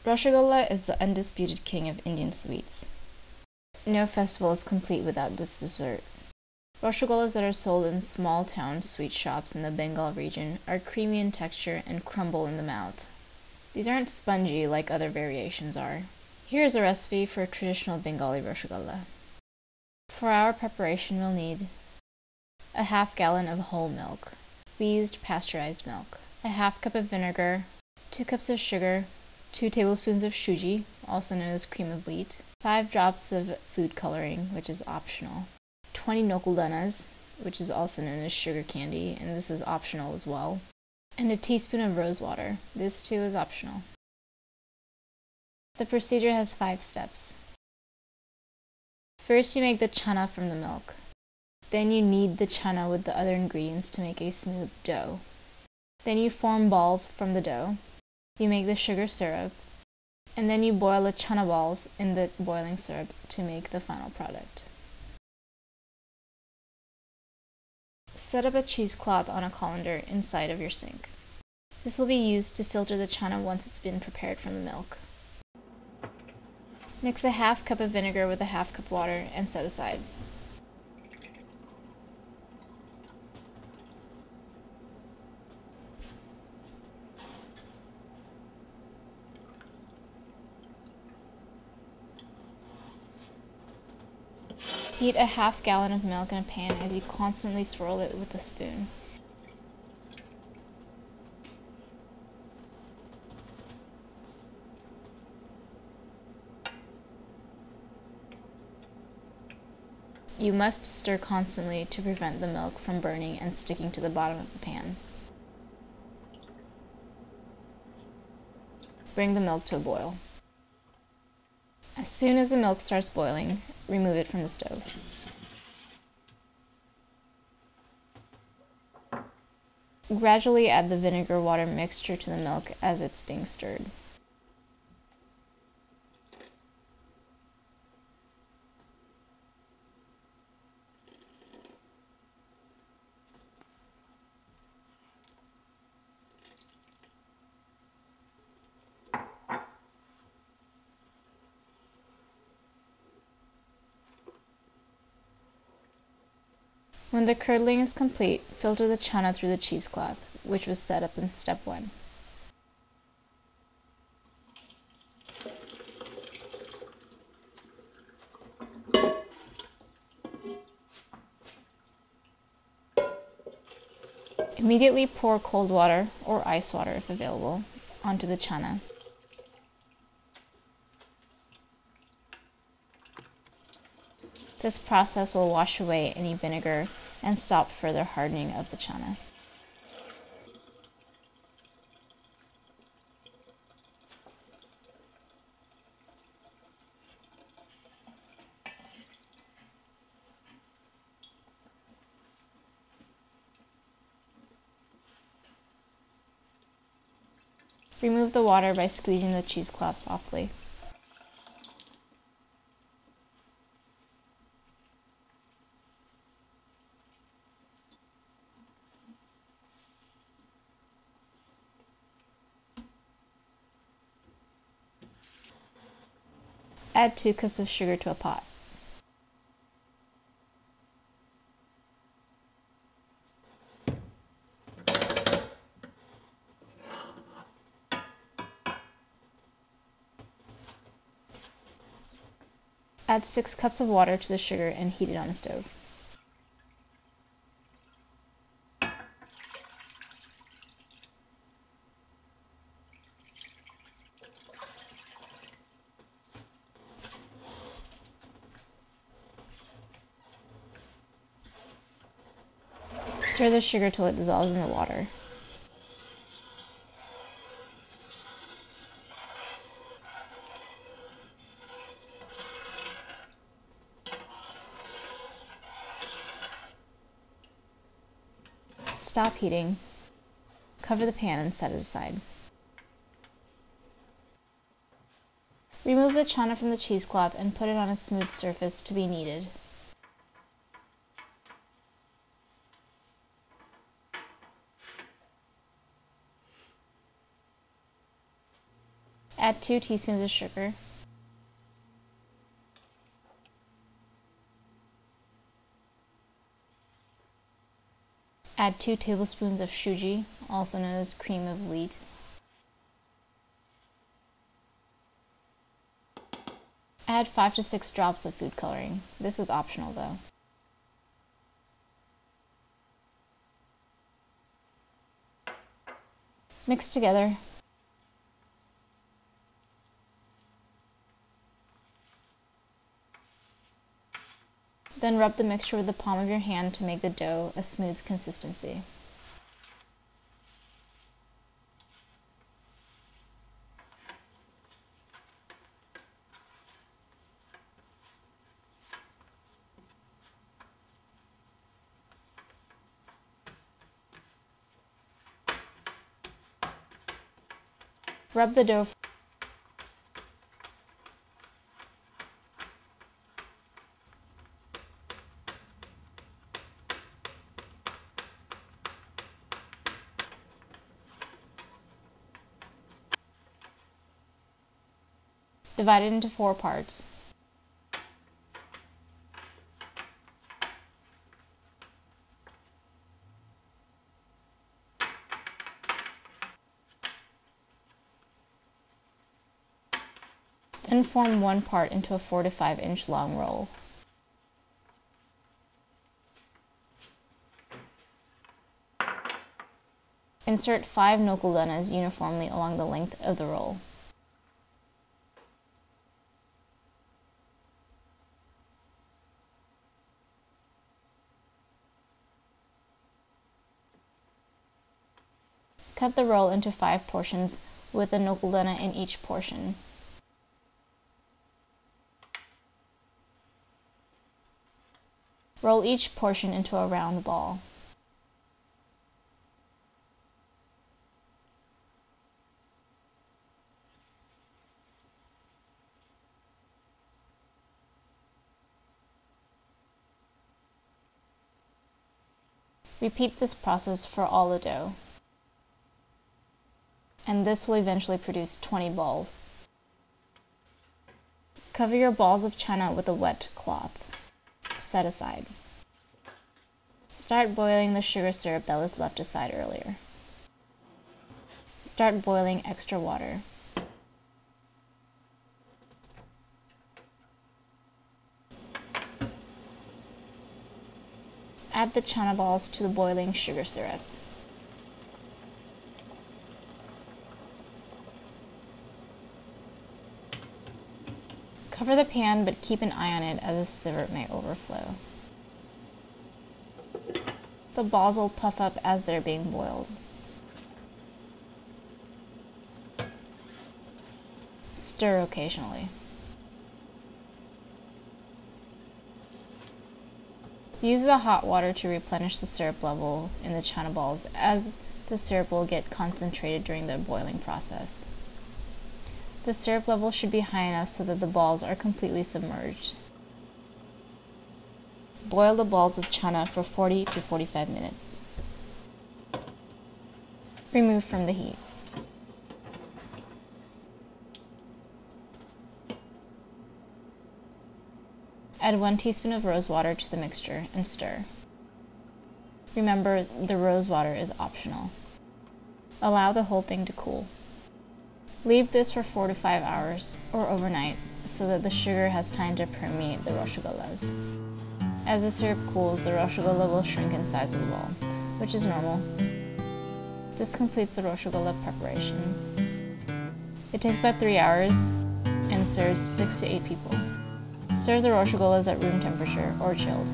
Roshogolla is the undisputed king of Indian sweets. No festival is complete without this dessert. Roshogollas that are sold in small town sweet shops in the Bengal region are creamy in texture and crumble in the mouth. These aren't spongy like other variations are. Here is a recipe for a traditional Bengali Roshogolla. For our preparation we'll need a half gallon of whole milk. We used pasteurized milk. A half cup of vinegar, 2 cups of sugar, 2 tablespoons of shuji, also known as cream of wheat, 5 drops of food coloring, which is optional, 20 nokuldanas, which is also known as sugar candy, and this is optional as well, and a teaspoon of rose water. This too is optional. The procedure has 5 steps. First, you make the chana from the milk. Then you knead the chana with the other ingredients to make a smooth dough. Then you form balls from the dough. You make the sugar syrup, and then you boil the chana balls in the boiling syrup to make the final product. Set up a cheesecloth on a colander inside of your sink. This will be used to filter the chana once it's been prepared from the milk. Mix a half cup of vinegar with a half cup water and set aside. Heat a half gallon of milk in a pan as you constantly swirl it with a spoon. You must stir constantly to prevent the milk from burning and sticking to the bottom of the pan. Bring the milk to a boil. As soon as the milk starts boiling, remove it from the stove. Gradually add the vinegar water mixture to the milk as it's being stirred. When the curdling is complete, filter the chana through the cheesecloth, which was set up in step 1. Immediately pour cold water, or ice water if available, onto the chana. This process will wash away any vinegar and stop further hardening of the chana. Remove the water by squeezing the cheesecloth softly. Add 2 cups of sugar to a pot. Add 6 cups of water to the sugar and heat it on a stove. Stir the sugar till it dissolves in the water. Stop heating. Cover the pan and set it aside. Remove the chana from the cheesecloth and put it on a smooth surface to be kneaded. Add 2 teaspoons of sugar. Add 2 tablespoons of shuji, also known as cream of wheat. Add 5 to 6 drops of food coloring. This is optional though. Mix together. Then rub the mixture with the palm of your hand to make the dough a smooth consistency. Rub the dough. Divide it into 4 parts. Then form one part into a 4 to 5 inch long roll. Insert 5 nokudanas uniformly along the length of the roll. Cut the roll into 5 portions with a nokudana in each portion. Roll each portion into a round ball. Repeat this process for all the dough, and this will eventually produce 20 balls. Cover your balls of chana with a wet cloth. Set aside. Start boiling the sugar syrup that was left aside earlier. Start boiling extra water. Add the chana balls to the boiling sugar syrup. Cover the pan, but keep an eye on it as the syrup may overflow. The balls will puff up as they're being boiled. Stir occasionally. Use the hot water to replenish the syrup level in the chana balls, as the syrup will get concentrated during the boiling process. The syrup level should be high enough so that the balls are completely submerged. Boil the balls of chana for 40 to 45 minutes. Remove from the heat. Add 1 teaspoon of rose water to the mixture and stir. Remember, the rose water is optional. Allow the whole thing to cool. Leave this for 4 to 5 hours or overnight so that the sugar has time to permeate the Roshogollas. As the syrup cools, the Roshogolla will shrink in size as well, which is normal. This completes the Roshogolla preparation. It takes about 3 hours and serves 6 to 8 people. Serve the Roshogollas at room temperature or chilled.